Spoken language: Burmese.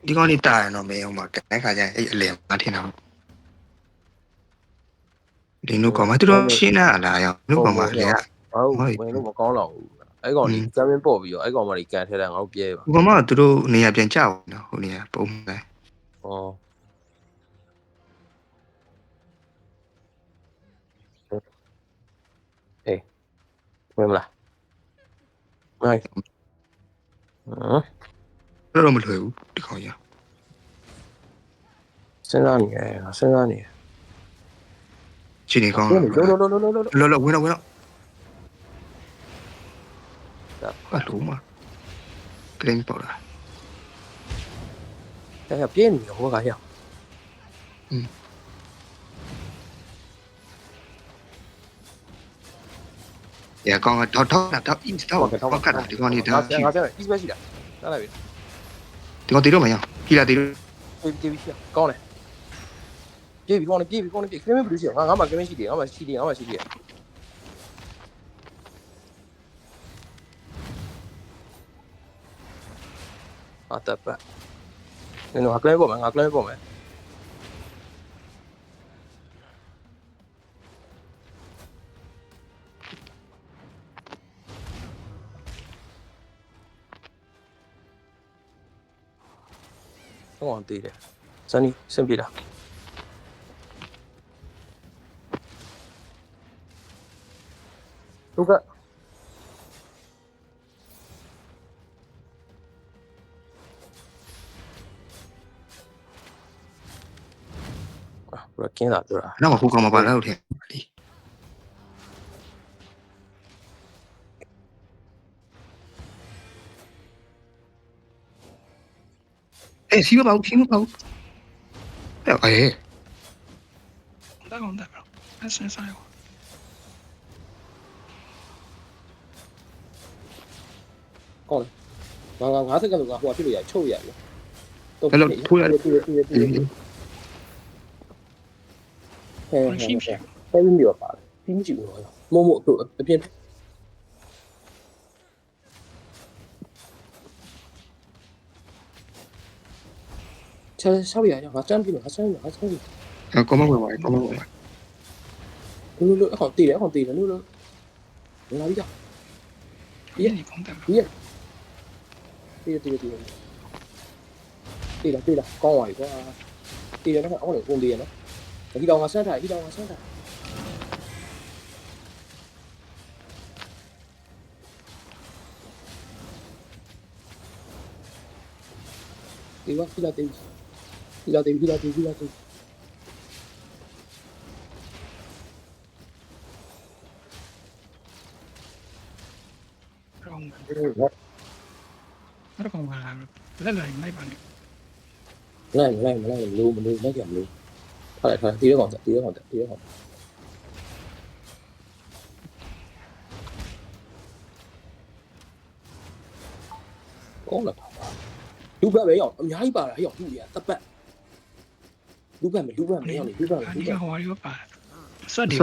ဒီကောင်လေးတာရတော့မင်းဟိုမှာအဲ့ခါကျရင်အဲ့အလယ်မှာထင်တာဒီနုကောင်မသူတို့ရှင်းတာလားရောနုကောင်မလေက ဟုတ်ဝင်လို့မကောင်းတော့ဘူးအဲ့ကောင်လေးကျမ်းင်းပေါ့ပြီးတော့အဲ့ကောင်မလေးကန်ထဲတယ်ငါတို့ပြဲပါဒီကောင်မသူတို့နေရာပြန်ကြောက်နော်ဟိုနေရာပုံမှန်ဩဟေးဝင်မလားဟိုင်းတော့မလွယ်ဘူးဒီကောင်ကြီးစဉ်းစားနေရစဉ်းစားနေရချိန်နေကောင်းလောဝင်တော့ဟာလုံးမကလင်းပေါ်လာအဲ့ပြင်းနေဟိုကရရကောင်တော့ east တော့ကတ်တာဒီကောင်လေးဒါငါဆက် east ပဲရှိတာနားလိုက်ပြီဒီကောင်တီတော့မရခီလာတီတော့ပြေးကောင်းတယ်ပြေးပြီကောင်းတယ်ပြေးခင်းမဘလူးရှိငါမှခင်းမရှိတယ်ငါမှရှိတယ်အာတပ်ပတ်နင်တို့ကလင်းပေါ်မှာငါကလင်းပေါ်မှာဟောတည်တယ်စနီစင်ပြလားဟုတ်ကဲ့ဘယ်ကင်းလာတော့နောက်မှဟိုကောင်မပါတော့ထင်အေးစီမပါဘူးအေးဒါကောင်ဒါကောင်အဲ့ဆင်းဆိုင်ကောကောင်းငါ50ကလောက်ဟိုဖြစ်လို့ရချုပ်ရပြီတော့အဲ့လိုထိုးရတယ်ဟဲ့ရှိနေပါပြီးမကြည့်ဘူးတော့မို့အပြင်ချာဆောက်ရအောင်ငါတန်းပြီငါဆောက်ကောမဝင်ပါကောမဝင်ပါလို့အခုတည်တယ်လို့လာပြီကြောက်ဒီကနေပုံတယ်တည်လားကောင်းပါပြီကွာတည်တယ်တော့အော်လေပုံတည်ရနော်ဒီတော့ငါဆန်းထားဒီကဒီလာတေးအဲ့ကောင်ကလက်လိုက်လိုက်ပါနဲ့မလိုက်လို့လိုက်ကြမလို့ထားတီးရကောင်ကောင်းလားလူဘက်ပဲရောက်အများကြီးပါတာဟဲ့ရောက်လူတွေကတပ်ပတ်လူဘက်မရောက်နေလူဘက်ဟိုဟာရောပါဆက်တယ်